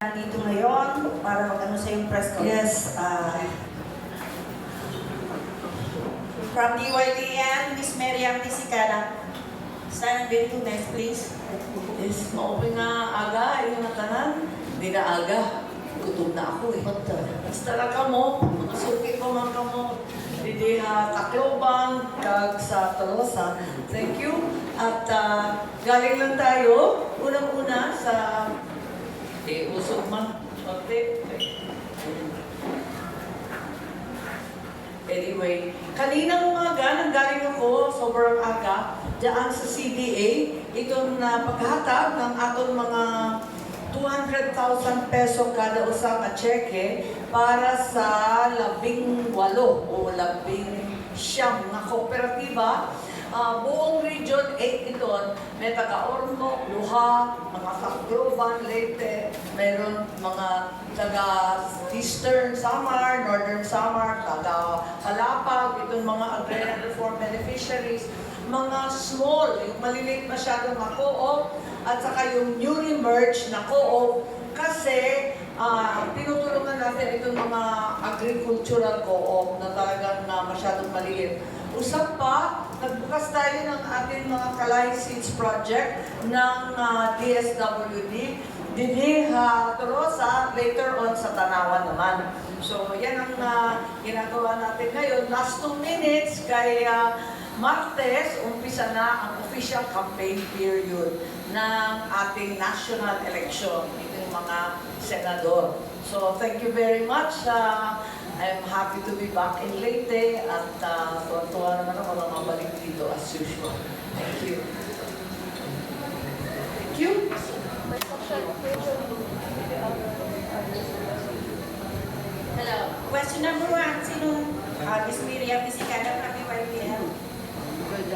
nandito ngayon para mag-ano sa yung press conference. Yes, From DYTN, Miss Miriam Tisicana. Stand and be next, please. is maupay nga aga, yung natanan. Hindi na aga. Gutom na ako eh. Basta lang ka mo, masuki ko man ka mo. Hindi Tacloban, kag sa Tolosa. Thank you. At galing lang tayo, unang-una sa usog man. Okay. Anyway, kaninang umaga, nanggaling ako, sobrang aga, diyan sa CDA, itong paghatag ng atong mga 200,000 peso kada usa ka cheque para sa 18 o 19 na kooperatiba. Buong Region 8 ito, may taga-Ormoc, Luha, mga Tacloban, Leyte, mayroon mga taga-Eastern Samar, Northern Samar, taga-Palapag, itong mga agrarian reform beneficiaries, mga small, yung maliliit masyadong mga co-op, at saka yung newly merged na co-op, kasi tinutulungan natin itong mga agricultural co-op na talagang masyadong maliit. Usap pa, nagbukas tayo ng ating mga Kalay Seeds Project ng DSWD. Dinhi Tolosa, later on sa Tanawan naman. So yan ang ginagawa natin ngayon. Last 2 minutes, kay Martes, umpisa na ang official campaign period ng ating national election, itong mga senador. So thank you very much. I'm happy to be back in Leyte at tuwa naman ako na mabalik dito as usual. Thank you. Thank you. Hello. Question number 1, sino? Miss Miriam Tisicana from DYTN. Good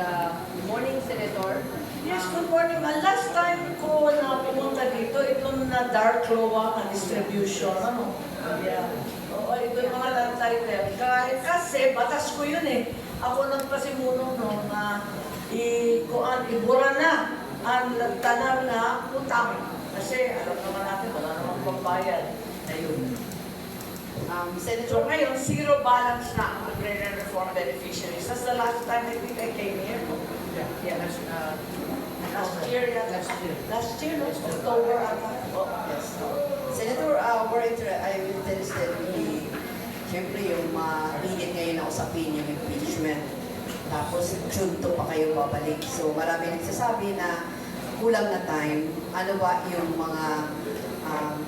morning, Senator. Yes, good morning. Last time ko na pumunta dito, itong na dark loa na distribution. Ano? Yeah. Oo, ito yung mga land title. Kasi batas ko yun eh. Ako lang kasi munong no, na ibura na ang tanan na utang. Kasi alam naman natin, wala namang pambayad. Ayun. So Senator, ngayon, zero balance na ang agrarian reform beneficiaries. That's the last time I think I came here. Yeah. Last year, yeah. Last year, no? October, oh, yes. Senator, I'm interested siyempre yung mainit ngayon na usapin yung impeachment. Tapos, Junto pa kayo babalik. So, marami nagsasabi na kulang na time. Ano ba yung mga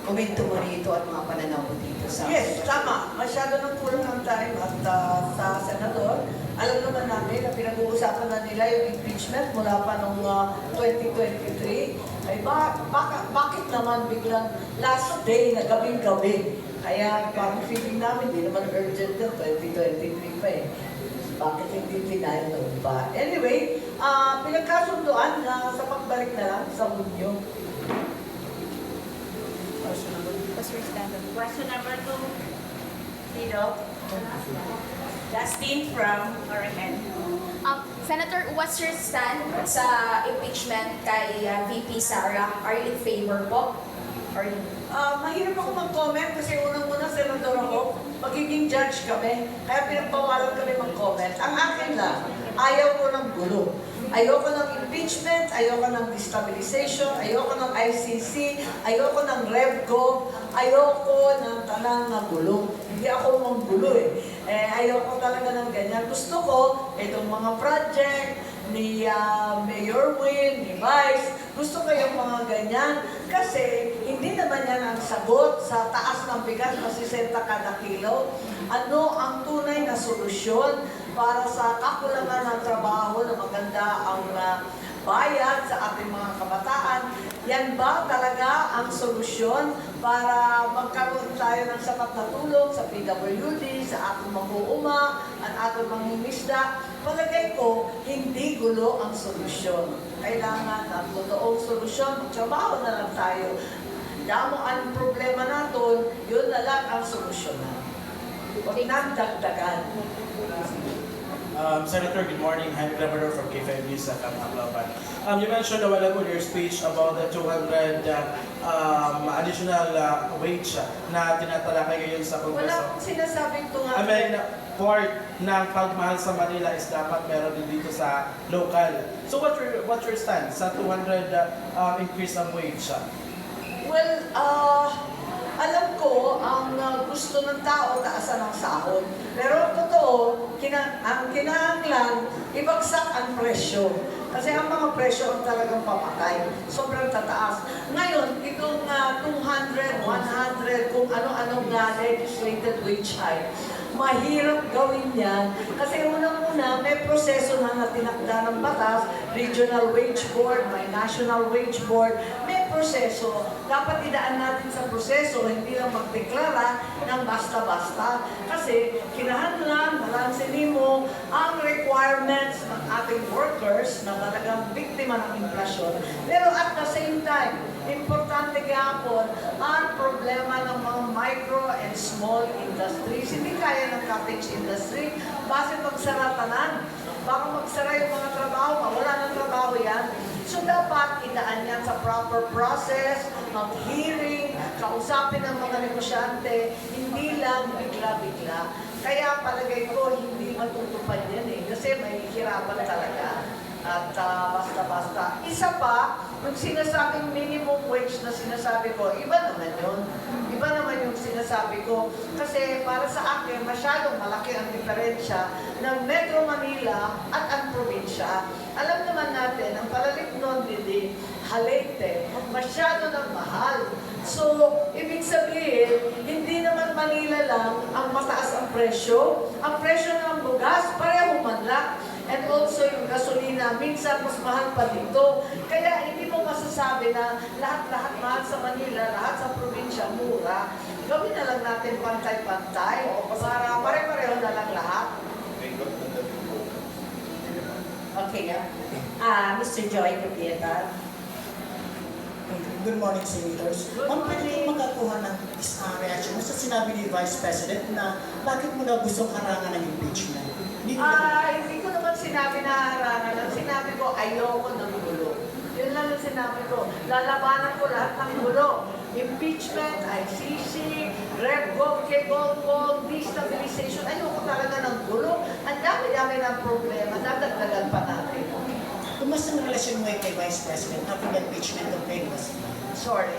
komento mo rito at mga pananaw mo dito sa... Yes, tama. Masyado ng kulang ng time at sa senador. Alam naman namin na pinag-uusapan na nila yung impeachment mula pa noong 2023. Ay bakit naman biglang last day na gabing-gabi? Kaya parang feeling namin, di naman urgent na 2023 pa eh. Bakit hindi final noon pa? Anyway, pinagkasunduan na sa pagbalik na lang sa Hunyo. Question number 2, sino? Justin from Oregon. Senator, what's your stand sa impeachment kay VP Sara? Are you in favor po? Or Mahirap ako mag-comment kasi unang-una senador ako, magiging judge kami, kaya pinagbawalan kami mag-comment. Ang akin lang, ayaw ko ng gulo. Ayoko ng impeachment, ayoko ng destabilization, ayoko ng ICC, ayoko ng RevGov, ayoko ng tanang na gulo. Hindi ako manggulo eh. Ayoko talaga ng ganyan. Gusto ko, itong mga project, ni Mayor Win, ni Vice, gusto ko yung mga ganyan kasi hindi naman yan ang sagot sa taas ng bigas na 60 kada kilo. Ano ang tunay na solusyon para sa kakulangan ng trabaho na maganda ang bayad sa ating mga kabataan? Yan ba talaga ang solusyon para magkaroon tayo ng sapat na tulong sa PWD, sa ating mag-uuma, at ating mangingisda? Palagay ko, hindi gulo ang solusyon. Kailangan ng totoong solusyon, magtrabaho na lang tayo. Damo ang problema natin, yun na lang ang solusyon. Huwag nang dagdagan. Senator, good morning. I'm Labrador from K5 News sa Tacloban. You mentioned a while ago in your speech about the 200 additional wage na tinatalakay ngayon sa Wala Kongreso. akong sinasabing I mean, part ng pagmahal sa Manila is dapat meron din dito sa local. So what's your stand sa 200 increase ng wage? Well, alam ko, ang gusto ng tao, taasan ang sahod. Pero ang totoo, ang kinahanglan, ibagsak ang presyo. Kasi ang mga presyo ang talagang pamatay. Sobrang tataas. Ngayon, itong 200, 100, kung ano-anong legislated wage hike, mahirap gawin yan. Kasi unang-una, may proseso na tinakda ng batas, regional wage board, may national wage board, may proseso. Dapat idaan natin sa proseso, hindi lang magdeklara ng basta-basta. Kasi kinahanglan, balansin mo ang requirements ng ating workers na talagang biktima ng inflasyon. Pero at the same time, importante gahapon ang problema ng mga micro and small industries. Hindi kaya ng cottage industry. Base pagsaratanan. Baka magsara yung mga trabaho, wala ng trabaho yan. So dapat idaan yan sa proper process, mag-hearing, kausapin ang mga negosyante, hindi lang bigla-bigla. Kaya palagay ko, hindi matutupad yan kasi may hirapan talaga. At basta-basta. Isa pa, yung sinasabing minimum wage na sinasabi ko, iba naman yun. Iba naman yung sinasabi ko. Kasi para sa akin, masyadong malaki ang diferensya ng Metro Manila at ang probinsya. Alam naman natin, ang palalit nun, Didi, Halete, masyado ng mahal. So, ibig sabihin, hindi naman Manila lang ang mataas ang presyo. Ang presyo ng bugas, pareho man lang. And also yung gasolina, minsan mas mahal pa dito. Kaya hindi mo masasabi na lahat-lahat mahal sa Manila, lahat sa probinsya mura. Gawin na lang natin pantay-pantay para pare-pareho na lang lahat. Okay, Mr. Joy Cupieta. Good morning, Senators. Ma'am, pwede kong makakuha ng reaction sa sinabi ni Vice President na bakit mo daw gustong harangan ng impeachment? Hindi ko naman sinabi na harangan. Ang sinabi ko, ayoko ng gulo. Yun lang ang sinabi ko. Lalabanan ko lahat ng gulo. Impeachment, ICC, REVGOV, KGOV, destabilization. Ayoko talaga ng gulo. Ang dami-dami ng problema. Dadagdagan pa natin. Kumusta ang relasyon mo kay Vice President after the impeachment of Peñas? Sorry.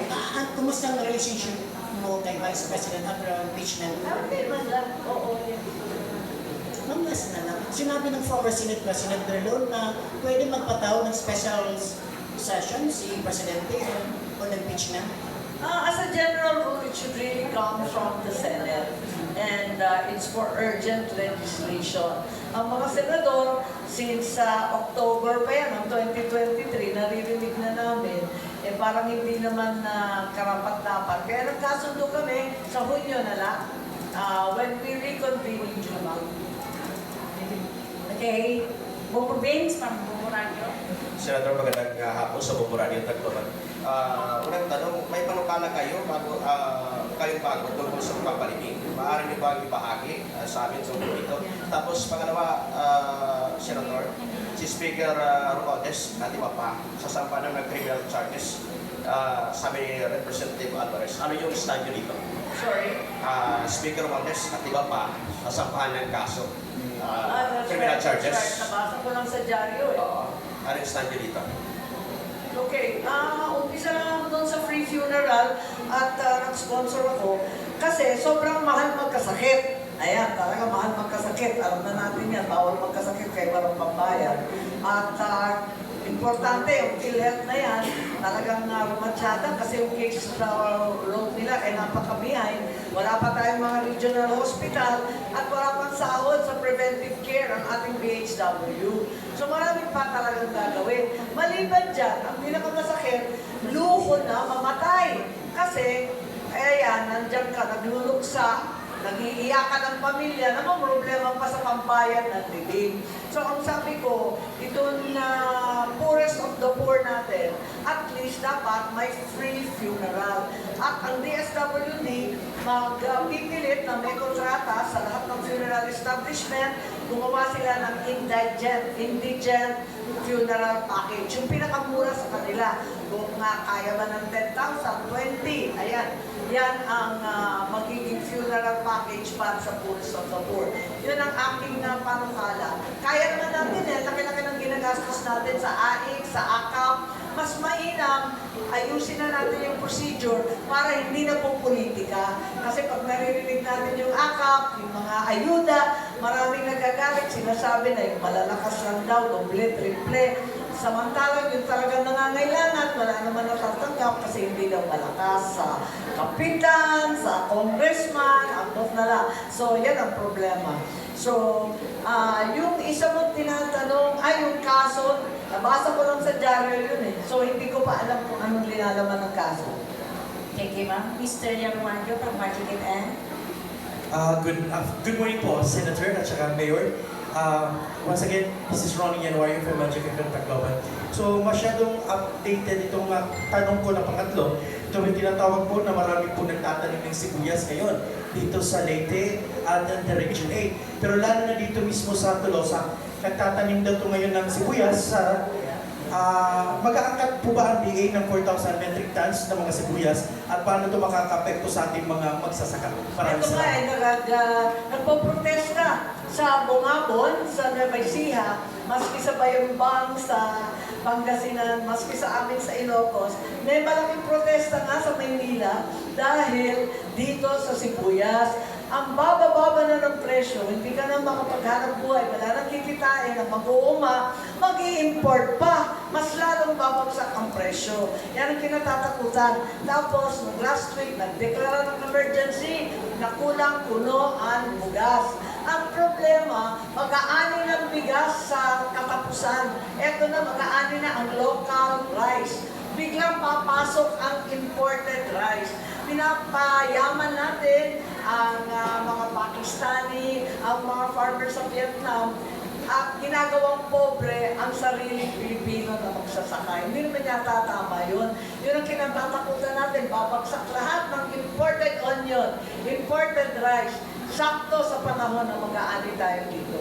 Kumusta ang relationship mo kay Vice President after the impeachment? Okay man lang. Oo, yan. Ma'am, last na lang. Sinabi ng former Senate President Berlon na pwede magpatawag ng special session si Presidente on impeachment. As a general rule, it should really come from the Senate. And it's for urgent legislation. Ang mga senador, since October pa yan, ng 2023, naririnig na namin, parang hindi naman karapat-dapat. Kaya nagkasundo kami sa Hunyo na lang, when we reconvene in July. Okay, Bobo Baines from Bobo Radio. Senator, magandang hapon sa Bobo Radio Tacloban. Unang tanong, may panukala kayo bago tungkol sa pagpapalinig? Maaari niyo ba ibahagi sa amin tungkol dito? Tapos pangalawa, Senator, si Speaker Romualdez, natin pa, sasampanan ng criminal charges, sabi ni Representative Alvarez, ano yung stand nyo dito? Sorry? Speaker Romualdez, natin pa, sasampahan ng kaso, That's criminal right, charges. That's right. Nabasa ko lang sa dyaryo Ano yung stand nyo dito? Okay, umpisa lang ako doon sa free funeral at nag-sponsor ako kasi sobrang mahal magkasakit. Ayan, talaga mahal magkasakit. Alam na natin yan, bawal magkasakit kay walang pambayad. At importante, yung PhilHealth na yan, talagang rumatsyada kasi yung case load nila ay napakabihay. Wala pa tayong mga regional hospital at wala pang sahod sa preventive care ang ating BHW. So marami pa talagang gagawin. Maliban dyan, ang pinakamasakit, luho na mamatay. Kasi, ayan, nandyan ka, nagluluksa, nag-iiyakan ng pamilya, namang problema pa sa pambayad ng libing. So ang sabi ko, itong poorest of the poor natin, at least dapat may free funeral. At ang DSWD, magpipilit na may kontrata sa lahat ng funeral establishment gumawa sila ng indigent funeral package. Yung pinakamura sa kanila. Kung nga kaya ba ng 10,000, 20. Ayan. Yan ang magiging funeral package para sa Pools of the Poor. Yun ang aking panukala. Kaya naman natin laki-laki ng ginagastos natin sa AIC, sa AKAP. Mas mainam, ayusin na natin yung procedure para hindi na po politika. Kasi pag naririnig natin yung AKAP, yung mga ayuda, maraming nagagalit, sinasabi na yung malalakas lang daw, doble, triple. Samantalang yung talagang nangangailangan, wala naman natatanggap kasi hindi daw malakas sa kapitan, sa congressman, abot na lang. So, yan ang problema. So, yung isa mo tinatanong, yung kaso, nabasa ko lang sa diary yun eh. So, hindi ko pa alam kung anong linalaman ng kaso. Thank you, ma'am. Mr. Yaruanjo from Market N. Good morning po, Senator at saka Mayor. Once again, this is Ronnie Yanuario from Magic FM Tacloban. So, masyadong updated itong tanong ko na pangatlo. Ito yung tinatawag po na marami po nagtatanim ng sibuyas ngayon dito sa Leyte at the Region 8. Pero lalo na dito mismo sa Tolosa, nagtatanim daw ito ngayon ng sibuyas sa mag-aangkat po ba ang DA ng 4,000 metric tons ng mga sibuyas at paano ito makakapekto sa ating mga magsasaka? Maraming Ito nga nagpo-protesta sa Bungabon, sa Nueva Ecija, maski sa Bayambang, sa Pangasinan, maski sa amin sa Ilocos. May malaking protesta nga sa Maynila dahil dito sa sibuyas. Ang baba-baba na ng presyo, hindi ka na makapaghanap buhay, wala nang kikitain, ang mag-uuma, mag-i-import pa, mas lalong babagsak ang presyo. Yan ang kinatatakutan. Tapos, last week, nagdeklara ng emergency na kulang puno ang bugas. Ang problema, mag-aani ng bigas sa katapusan. Ito na, mag-aani na ang local rice. Biglang papasok ang imported rice. Pinapayaman natin ang mga Pakistani, ang mga farmers sa Vietnam, at ginagawang pobre ang sariling Pilipino na magsasaka. Hindi naman yata tama yun. Yun ang kinatatakutan natin. Babagsak lahat ng imported onion, imported rice. Sakto sa panahon na mag-aani tayo dito.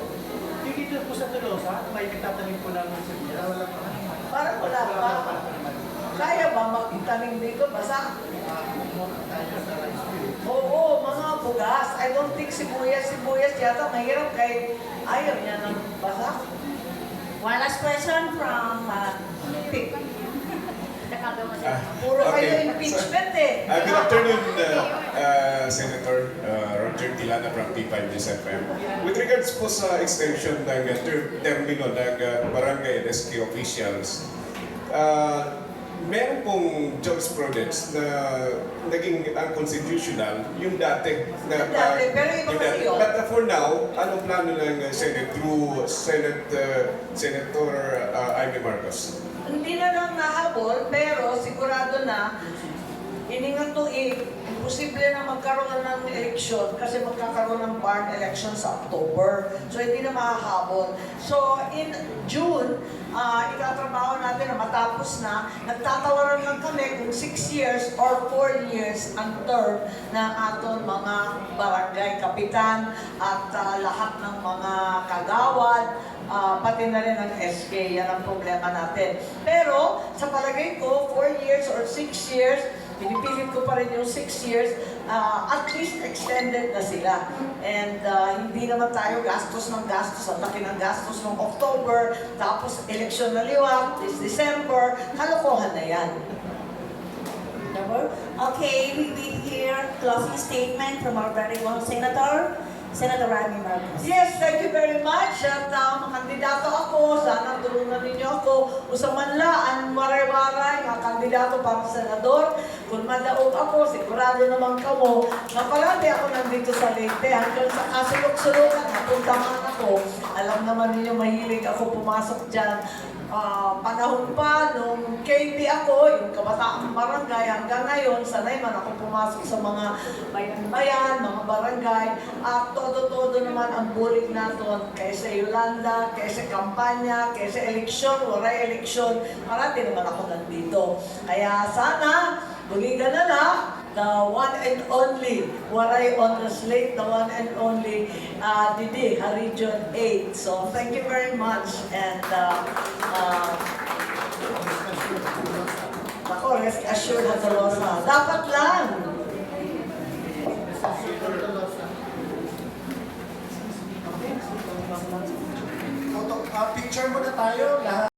Dito po sa Tolosa, may nagtatanim po ng sibuyas. Parang wala pa. Kaya ba magtanim dito? Basta? Oo, mga bugas. I don't think sibuyas yata mahirap kahit ayaw niya ng basa. One last question from Pip. Puro Okay. kayo impeachment eh. Good afternoon, Senator Roger Tilana from P5GSFM. With regards po sa extension ng termino ng barangay and SK officials, meron pong jobs projects na naging unconstitutional, yung dati. Yung dati, pero iba kasi yun. But for now, anong plano ng Senate through Senator Amy Marcos? Hindi na lang nahabol, pero sigurado na imposible na magkaroon ng eleksyon kasi magkakaroon ng barn election sa October. So, hindi na mahahabol. So, in June, itatrabaho natin na matapos na. Nagtatawaran lang kami kung 6 years or 4 years ang term ng aton mga barangay kapitan at lahat ng mga kagawad, pati na rin ang SK. Yan ang problema natin. Pero, sa palagay ko, 4 years or 6 years, pinipilit ko pa rin yung 6 years, at least extended na sila. And hindi naman tayo gastos ng gastos, ang laki ng gastos ng October, tapos eleksyon na liwat, this December, kalokohan na yan. Okay, we will hear closing statement from our very own Senator Amy Marcos. Yes, thank you very much. At kandidato ako, sana tulungan ninyo ako. Usamanlaan, waray-waray, mga kandidato para senador. Kung madaog ako, sigurado naman kamo na parati ako nandito sa Leyte. Hanggang sa kasulok-sulukan, napunta man ako. Alam naman ninyo, mahilig ako pumasok dyan. Panahon pa, nung KB ako, yung kabataang barangay, hanggang ngayon, sanay man ako pumasok sa mga bayan-bayan, mga barangay, at todo-todo naman ang bulig natin kaysa Yolanda, kaysa kampanya, kaysa eleksyon, waray eleksyon, marami naman ako nandito. Kaya sana, buligan na the one and only, Waray Honor Slate, the one and only Didi, Region 8. So thank you very much. And ako, rest assured Hatalosa. Dapat lang. Picture muna tayo lahat.